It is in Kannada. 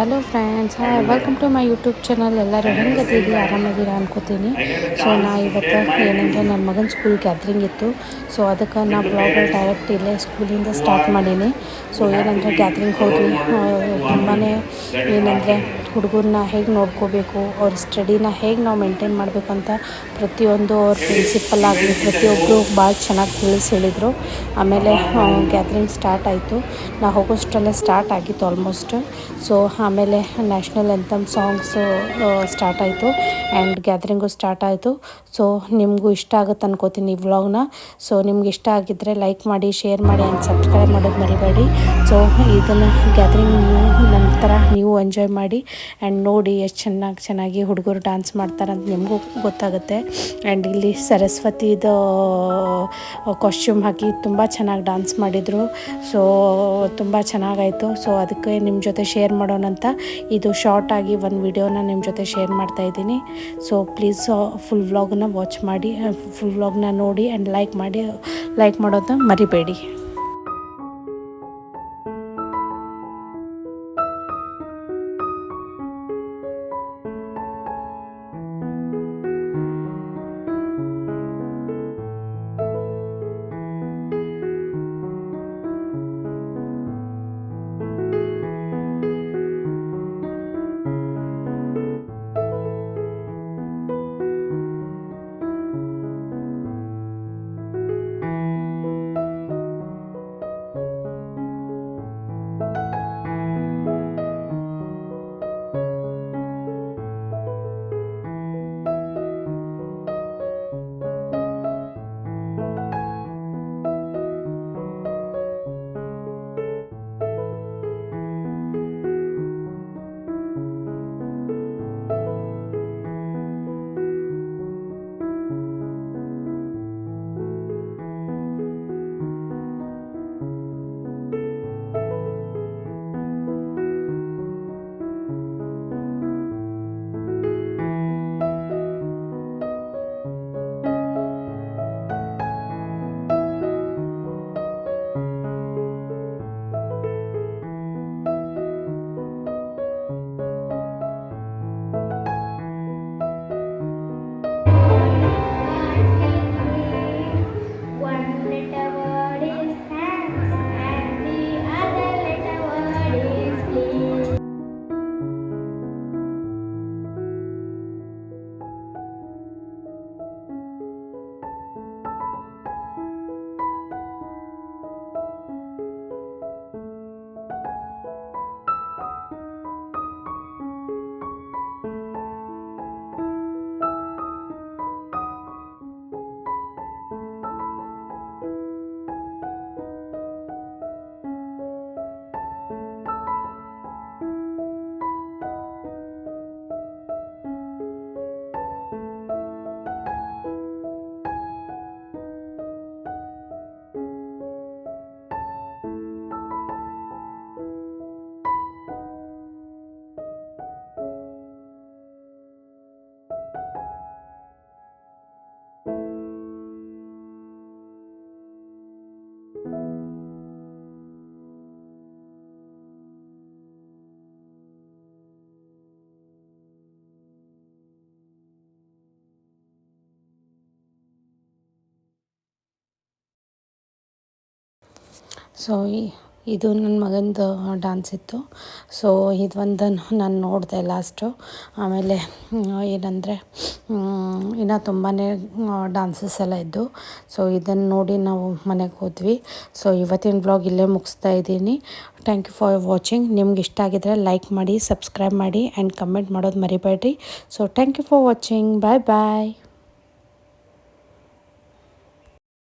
Hello friends, hi, welcome to my YouTube channel. ಎಲ್ಲರೂ ಹೆಂಗದೀರಿ, ಆರಾಮದೀರಾ ಅನ್ಕೋತೀನಿ. ಸೊ ನಾ ಇವತ್ತು ಏನಂದರೆ ನನ್ನ ಮಗನ ಸ್ಕೂಲ್ ಗ್ಯಾದ್ರಿಂಗ್ ಇತ್ತು. ಸೊ ಅದಕ್ಕೆ ನಾ ಬ್ಲಾಗ್ ಡೈರೆಕ್ಟ್ ಇಲ್ಲೇ ಸ್ಕೂಲಿಂದ ಸ್ಟಾರ್ಟ್ ಮಾಡೀನಿ. ಸೊ ಏನಂದರೆ ಗ್ಯಾದ್ರಿಂಗ್ ಹೋದ್ವಿ, ತುಂಬಾ ಏನಂದರೆ ಹುಡುಗರನ್ನ ಹೇಗೆ ನೋಡ್ಕೋಬೇಕು, ಅವ್ರ ಸ್ಟಡಿನ ಹೇಗೆ ನಾವು ಮೇಂಟೈನ್ ಮಾಡಬೇಕು ಅಂತ ಪ್ರತಿಯೊಂದು ಅವ್ರ ಪ್ರಿನ್ಸಿಪಲ್ ಆಗಲಿ ಪ್ರತಿಯೊಬ್ಬರು ಭಾಳ ಚೆನ್ನಾಗಿ ತಿಳಿಸಿ ಹೇಳಿದರು. ಆಮೇಲೆ ಗ್ಯಾದ್ರಿಂಗ್ ಸ್ಟಾರ್ಟ್ ಆಯಿತು. ನಾ ಹೋಗೋಷ್ಟರಲ್ಲೇ ಸ್ಟಾರ್ಟ್ ಆಗಿತ್ತು ಆಲ್ಮೋಸ್ಟ್. ಸೊ ಆಮೇಲೆ ನ್ಯಾಷನಲ್ ಎಂಥಮ್ ಸಾಂಗ್ಸು ಸ್ಟಾರ್ಟ್ ಆಯಿತು ಆ್ಯಂಡ್ ಗ್ಯಾದ್ರಿಂಗು ಸ್ಟಾರ್ಟ್ ಆಯಿತು. ಸೊ ನಿಮಗೂ ಇಷ್ಟ ಆಗುತ್ತೆ ಅನ್ಕೋತೀನಿ ಈ ವ್ಲಾಗ್ನ. ಸೊ ನಿಮ್ಗೆ ಇಷ್ಟ ಆಗಿದ್ದರೆ ಲೈಕ್ ಮಾಡಿ, ಶೇರ್ ಮಾಡಿ ಆ್ಯಂಡ್ ಸಬ್ಸ್ಕ್ರೈಬ್ ಮಾಡೋದು ಮರಿಬೇಡಿ. ಸೊ ಇದನ್ನು ಗ್ಯಾದ್ರಿಂಗ್ ನೀವು ನಂತರ ನೀವು ಎಂಜಾಯ್ ಮಾಡಿ ಆ್ಯಂಡ್ ನೋಡಿ ಎಷ್ಟು ಚೆನ್ನಾಗಿ ಹುಡುಗರು ಡ್ಯಾನ್ಸ್ ಮಾಡ್ತಾರಂತ ನಿಮಗೂ ಗೊತ್ತಾಗುತ್ತೆ. ಆ್ಯಂಡ್ ಇಲ್ಲಿ ಸರಸ್ವತಿದು ಕಾಸ್ಟ್ಯೂಮ್ ಹಾಕಿ ತುಂಬ ಚೆನ್ನಾಗಿ ಡ್ಯಾನ್ಸ್ ಮಾಡಿದರು. ಸೊ ತುಂಬ ಚೆನ್ನಾಗಾಯಿತು. ಸೊ ಅದಕ್ಕೆ ನಿಮ್ಮ ಜೊತೆ ಶೇರ್ ಮಾಡೋಣಂತ ಇದು ಶಾರ್ಟ್ ಆಗಿ ಒಂದು ವಿಡಿಯೋನ ನಿಮ್ಮ ಜೊತೆ ಶೇರ್ ಮಾಡ್ತಾಯಿದ್ದೀನಿ. ಸೊ ಪ್ಲೀಸ್ ಫುಲ್ ವ್ಲಾಗ್ನ ವಾಚ್ ಮಾಡಿ, ಫುಲ್ ವ್ಲಾಗ್ನ ನೋಡಿ ಆ್ಯಂಡ್ ಲೈಕ್ ಮಾಡೋದನ್ನ ಮರಿಬೇಡಿ. ಸೊ ಇದು ನನ್ನ ಮಗಂದು ಡ್ಯಾನ್ಸ್ ಇತ್ತು. ಸೊ ಇದೊಂದು ನಾನು ನೋಡಿದೆ ಲಾಸ್ಟು. ಆಮೇಲೆ ಏನಂದರೆ ಇನ್ನೂ ತುಂಬಾ ಡ್ಯಾನ್ಸಸ್ ಎಲ್ಲ ಇದ್ದು. ಸೊ ಇದನ್ನು ನೋಡಿ ನಾವು ಮನೆಗೆ ಹೋದ್ವಿ. ಸೊ ಇವತ್ತಿನ ಬ್ಲಾಗ್ ಇಲ್ಲೇ ಮುಗಿಸ್ತಾ ಇದ್ದೀನಿ. Thank you for watching. ನಿಮ್ಗೆ ಇಷ್ಟ ಆಗಿದ್ರೆ ಲೈಕ್ ಮಾಡಿ, ಸಬ್ಸ್ಕ್ರೈಬ್ ಮಾಡಿ ಆ್ಯಂಡ್ ಕಮೆಂಟ್ ಮಾಡೋದು ಮರಿಬೇಡ್ರಿ. So thank you for watching. Bye bye.